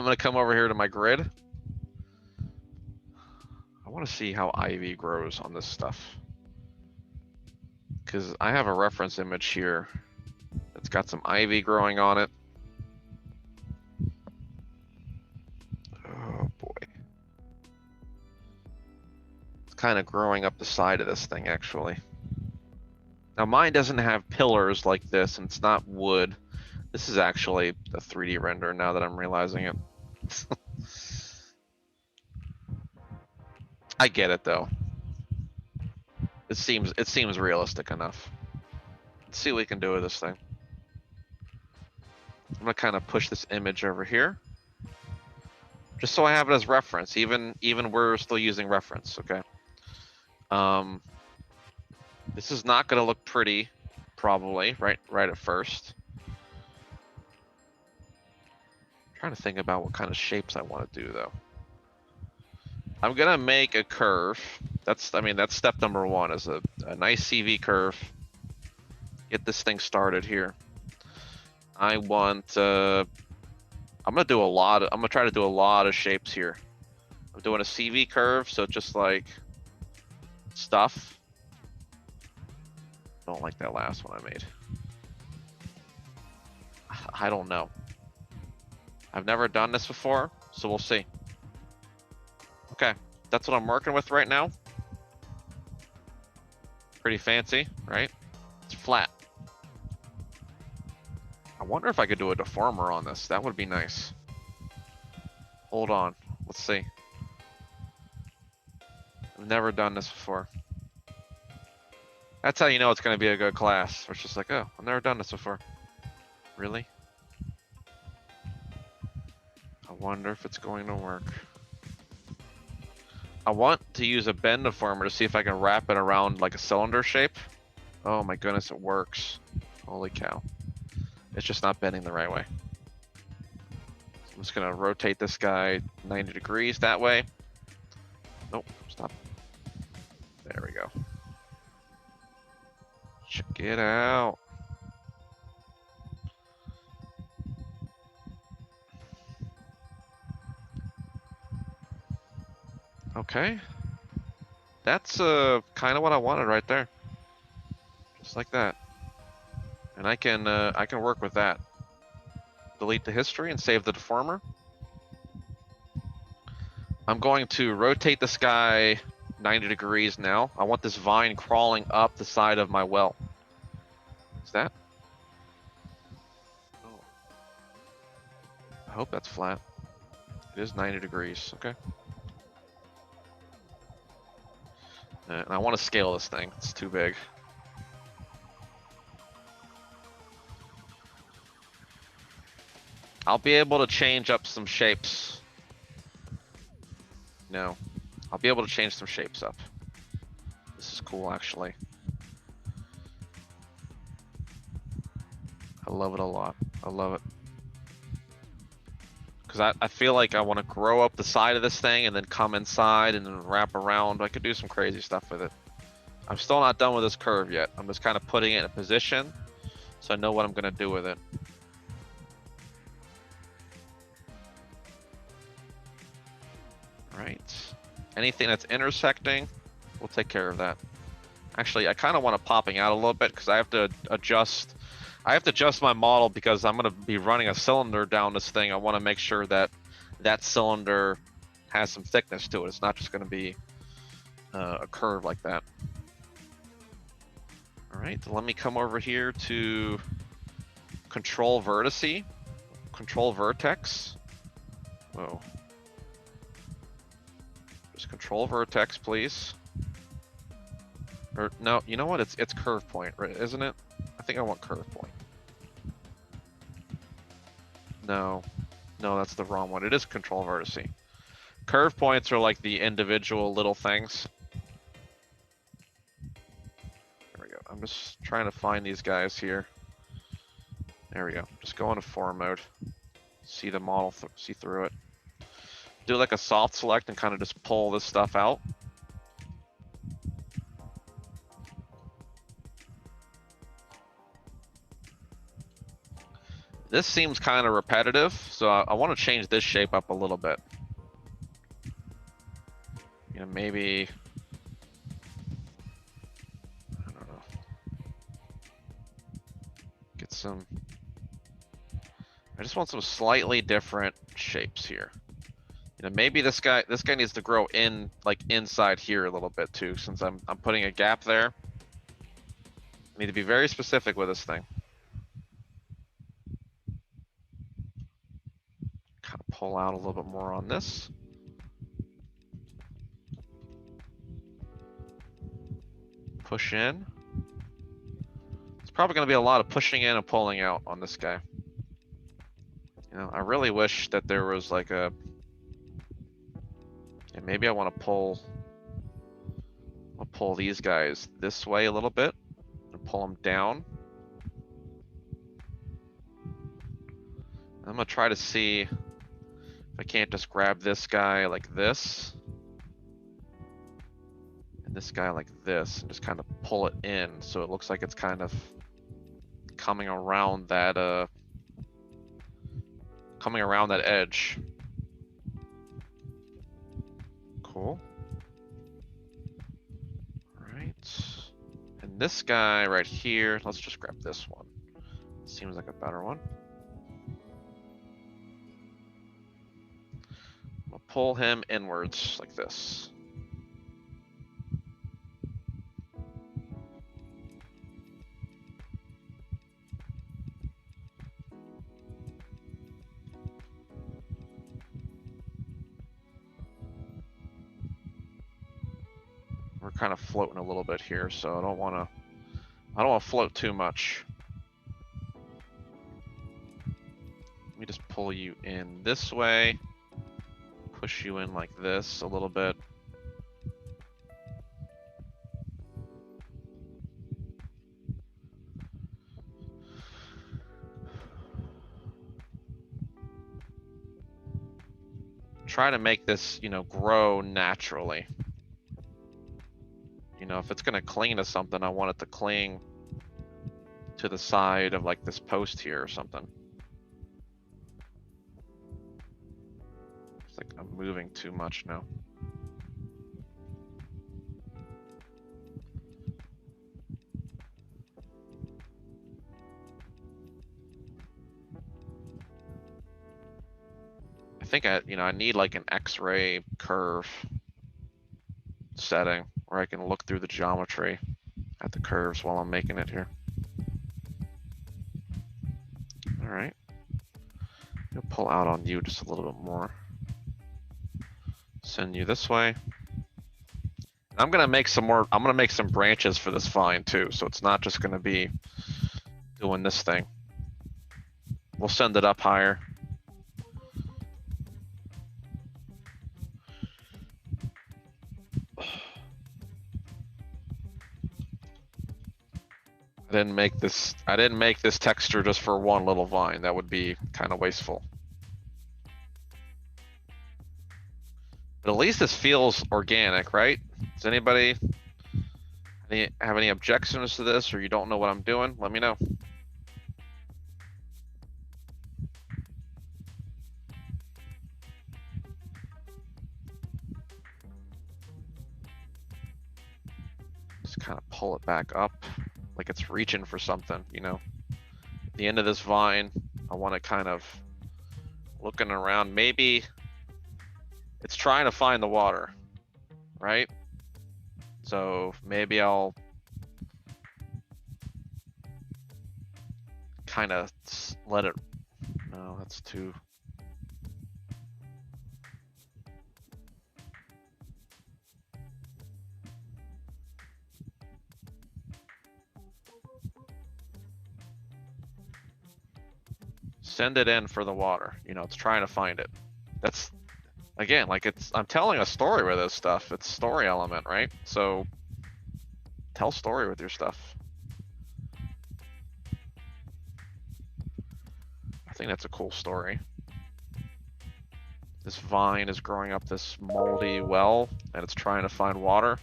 I'm gonna come over here to my grid. I want to see how ivy grows on this stuff, because I have a reference image here that's got some ivy growing on it. Oh boy. It's kind of growing up the side of this thing, actually. Now mine doesn't have pillars like this, and it's not wood. This is actually a 3D render now that I'm realizing it. I get it though. It seems realistic enough. Let's see what we can do with this thing. I'm gonna kind of push this image over here, just so I have it as reference. Even we're still using reference, okay? This is not gonna look pretty, probably right at first. I'm trying to think about what kind of shapes I want to do though. I'm gonna make a curve. That's step number one, is a nice CV curve. Get this thing started here. I want. I'm gonna try to do a lot of shapes here. I'm doing a CV curve, so just like stuff. Don't like that last one I made. I don't know. I've never done this before, so we'll see. Okay, that's what I'm working with right now. Pretty fancy, right? It's flat. I wonder if I could do a deformer on this. That would be nice. Hold on, let's see. I've never done this before. That's how you know it's gonna be a good class. It's just like, oh, I've never done this before. Really? I wonder if it's going to work. I want to use a bend deformer to see if I can wrap it around like a cylinder shape. Oh my goodness, it works. Holy cow. It's just not bending the right way. So I'm just gonna rotate this guy 90 degrees that way. Nope, stop. There we go. Check it out. Okay. That's kind of what I wanted right there. Just like that. And I can work with that. Delete the history and save the deformer. I'm going to rotate this guy 90 degrees now. I want this vine crawling up the side of my well. Is that? Oh. I hope that's flat. It is 90 degrees, okay. And I want to scale this thing, it's too big. I'll be able to change up some shapes. No, I'll be able to change some shapes up. This is cool, actually. I love it a lot. I love it. Because I feel like I want to grow up the side of this thing and then come inside and then wrap around. I could do some crazy stuff with it. I'm still not done with this curve yet. I'm just kind of putting it in a position so I know what I'm going to do with it. Right. Anything that's intersecting, we'll take care of that. Actually, I kind of want it popping out a little bit because I have to adjust. I have to adjust my model because I'm going to be running a cylinder down this thing. I want to make sure that that cylinder has some thickness to it. It's not just going to be a curve like that. All right, let me come over here to control vertice, control vertex. Whoa. Just control vertex, please. Or no, you know what? It's curve point, right? Isn't it? I think I want curve point. No, that's the wrong one. It is control vertice. Curve points are like the individual little things. There we go. I'm just trying to find these guys here. There we go. Just go into form mode. See the model, see through it. Do like a soft select and kind of just pull this stuff out. This seems kind of repetitive, so I want to change this shape up a little bit. You know, maybe, I don't know, get some, I just want some slightly different shapes here. You know, maybe this guy needs to grow in, like inside here a little bit too, since I'm putting a gap there. I need to be very specific with this thing. Kind of pull out a little bit more on this. Push in. It's probably going to be a lot of pushing in and pulling out on this guy. You know, I really wish that there was like a, yeah, maybe I want to pull, I'll pull these guys this way a little bit and pull them down. I'm gonna try to see if I can't just grab this guy like this and this guy like this and just kind of pull it in so it looks like it's kind of coming around that edge. Cool. All right. And this guy right here, let's just grab this one. Seems like a better one. I'm gonna pull him inwards like this. We're kind of floating a little bit here, so I don't want to float too much. Let me just pull you in this way, push you in like this a little bit. Try to make this, you know, grow naturally. You know, if it's gonna cling to something, I want it to cling to the side of like this post here or something. It's like I'm moving too much now. I think I need like an X-ray curve setting where I can look through the geometry at the curves while I'm making it here. All right, I'll pull out on you just a little bit more. Send you this way. I'm gonna make some more. I'm gonna make some branches for this vine too, so it's not just gonna be doing this thing. We'll send it up higher. I didn't make this texture just for one little vine. That would be kind of wasteful. But at least this feels organic, right? Does anybody have any objections to this, or you don't know what I'm doing? Let me know. Just kind of pull it back up like it's reaching for something, you know. At the end of this vine, I want it kind of looking around. Maybe it's trying to find the water, right? So maybe I'll kind of let it, no, that's too. Send it in for the water, you know, it's trying to find it. That's, again, like I'm telling a story with this stuff. It's story element, right? So tell story with your stuff. I think that's a cool story. This vine is growing up this moldy well, and it's trying to find water.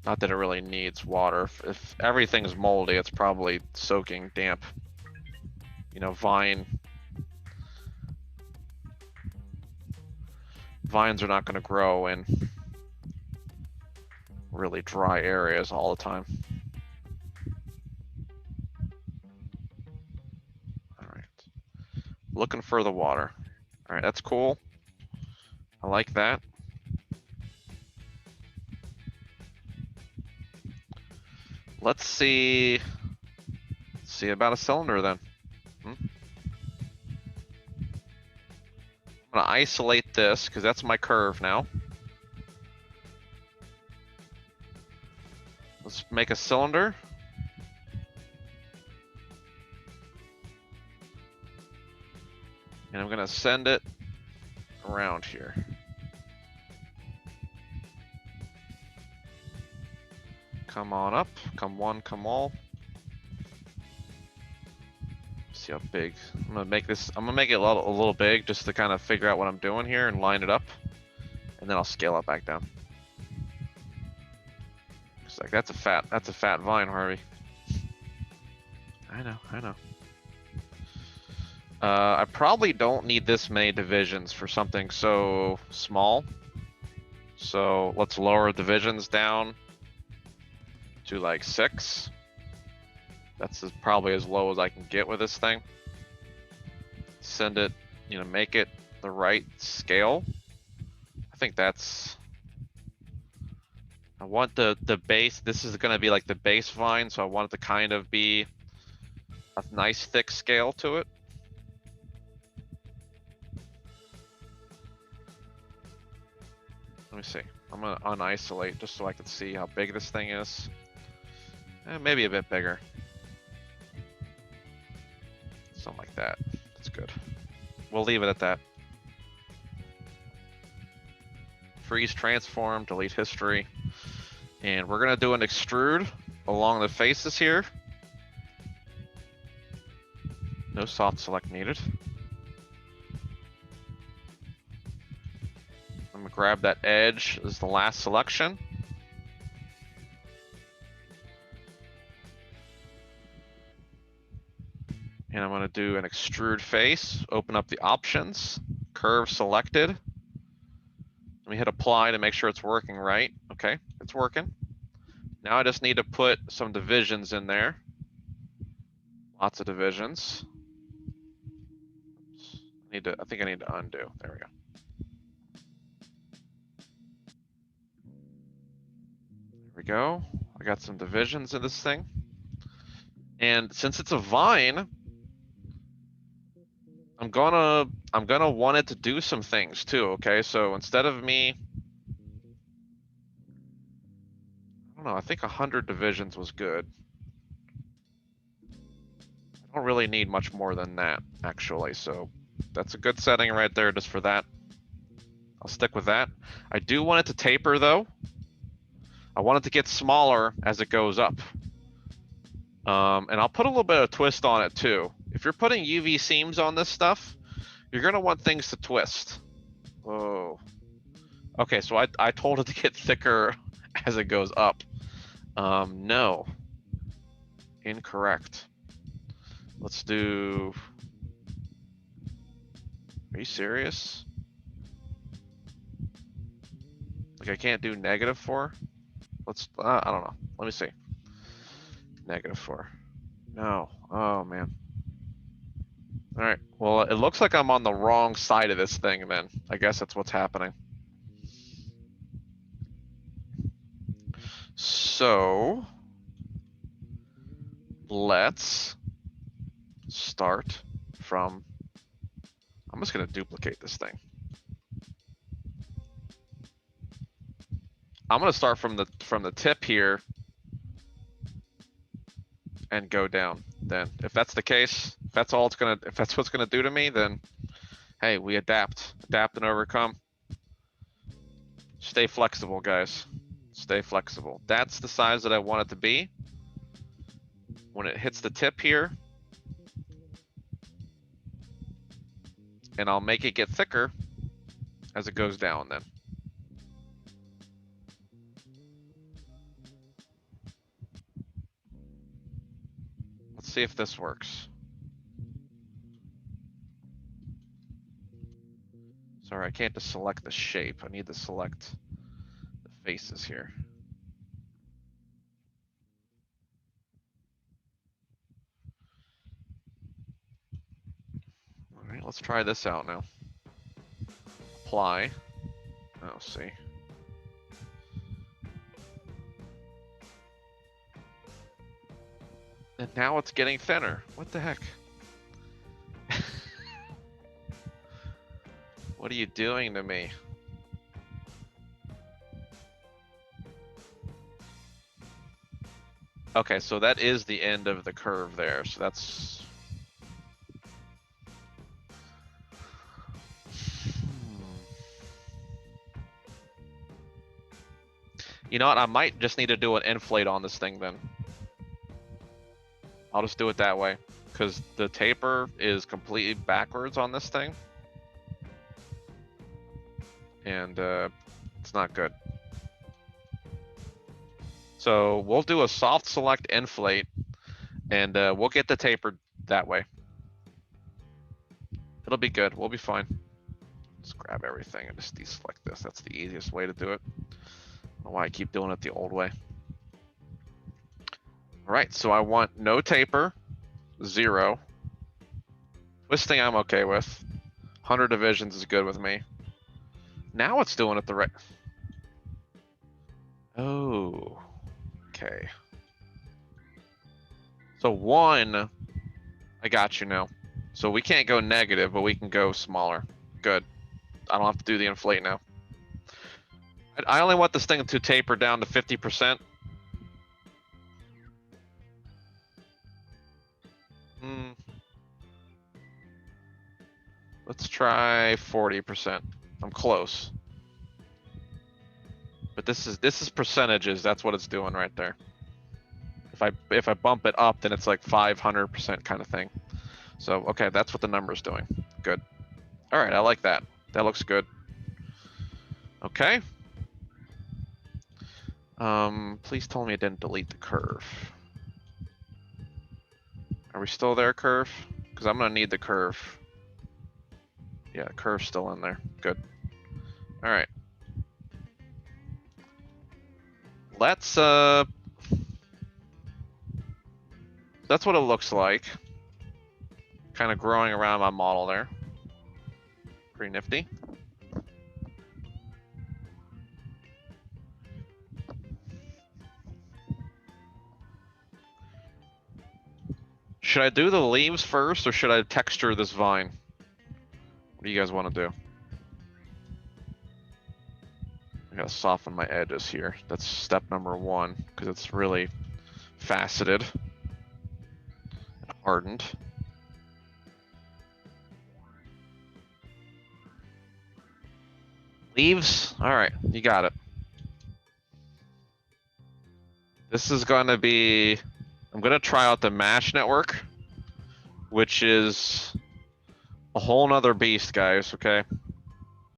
Not that it really needs water. If everything's moldy, it's probably soaking damp. You know, vines are not going to grow in really dry areas all the time. All right. Looking for the water. All right, that's cool. I like that. Let's see about a cylinder then. I'm gonna isolate this because that's my curve now. Let's make a cylinder. And I'm gonna send it around here. Come on up, come one, come all. See how big. I'm gonna make it a little big just to kind of figure out what I'm doing here and line it up. And then I'll scale it back down. It's like that's a fat vine, Harvey. I know. I probably don't need this many divisions for something so small. So let's lower divisions down to like 6. That's probably as low as I can get with this thing. Send it, you know, make it the right scale. I think that's, I want the base, this is gonna be like the base vine, so I want it to kind of be a nice thick scale to it. Let me see, I'm gonna unisolate just so I can see how big this thing is. Maybe a bit bigger. Something like that. That's good. We'll leave it at that. Freeze, transform, delete history. And we're gonna do an extrude along the faces here. No soft select needed. I'm gonna grab that edge as the last selection. And I'm gonna do an extrude face, open up the options, curve selected. Let me hit apply to make sure it's working right. Okay, it's working. Now I just need to put some divisions in there. Lots of divisions. I think I need to undo. There we go. There we go. I got some divisions in this thing. And since it's a vine, I'm gonna want it to do some things too, okay? So instead of me, I don't know, I think 100 divisions was good. I don't really need much more than that, actually, so that's a good setting right there just for that. I'll stick with that. I do want it to taper though. I want it to get smaller as it goes up. And I'll put a little bit of twist on it too. If you're putting UV seams on this stuff, you're gonna want things to twist. Whoa. Okay, so I told it to get thicker as it goes up. No. Incorrect. Let's do... Are you serious? Like I can't do -4? Let's, I don't know. Let me see. -4. No. Oh, man. All right. Well, it looks like I'm on the wrong side of this thing then. I guess that's what's happening. So let's start from, I'm just gonna duplicate this thing. I'm gonna start from the tip here and go down. Then if that's the case, if that's what's gonna do to me, then hey, we adapt and overcome. Stay flexible, guys. Stay flexible. That's the size that I want it to be. When it hits the tip here, and I'll make it get thicker as it goes down then. see if this works. Sorry, I can't just select the shape. I need to select the faces here. All right, let's try this out now. Apply. Oh, see. And now it's getting thinner. What the heck? What are you doing to me? Okay, so that is the end of the curve there. So that's... You know what? I might just need to do an inflate on this thing then. I'll just do it that way, because the taper is completely backwards on this thing. And it's not good. So we'll do a soft select inflate, and we'll get the taper that way. It'll be good. We'll be fine. Just grab everything and just deselect this. That's the easiest way to do it. I don't know why I keep doing it the old way. All right, so I want no taper, 0. Twisting I'm okay with. 100 divisions is good with me. Now it's doing it the right... Oh, okay. So 1, I got you now. So we can't go negative, but we can go smaller. Good. I don't have to do the inflate now. I only want this thing to taper down to 50%. Let's try 40%. I'm close. But this is percentages. That's what it's doing right there. If I bump it up, then it's like 500% kind of thing. So okay, that's what the number's doing. Good. All right, I like that. That looks good. Okay. Please tell me it didn't delete the curve. Are we still there, curve? Because I'm gonna need the curve. Yeah, the curve's still in there. Good. All right. Let's that's what it looks like. Kind of growing around my model there. Pretty nifty. Should I do the leaves first, or should I texture this vine? What do you guys want to do? I gotta soften my edges here. That's step number 1, because it's really faceted and hardened. Leaves? All right, you got it. This is gonna be, I'm gonna try out the Mash network, which is a whole nother beast, guys, okay?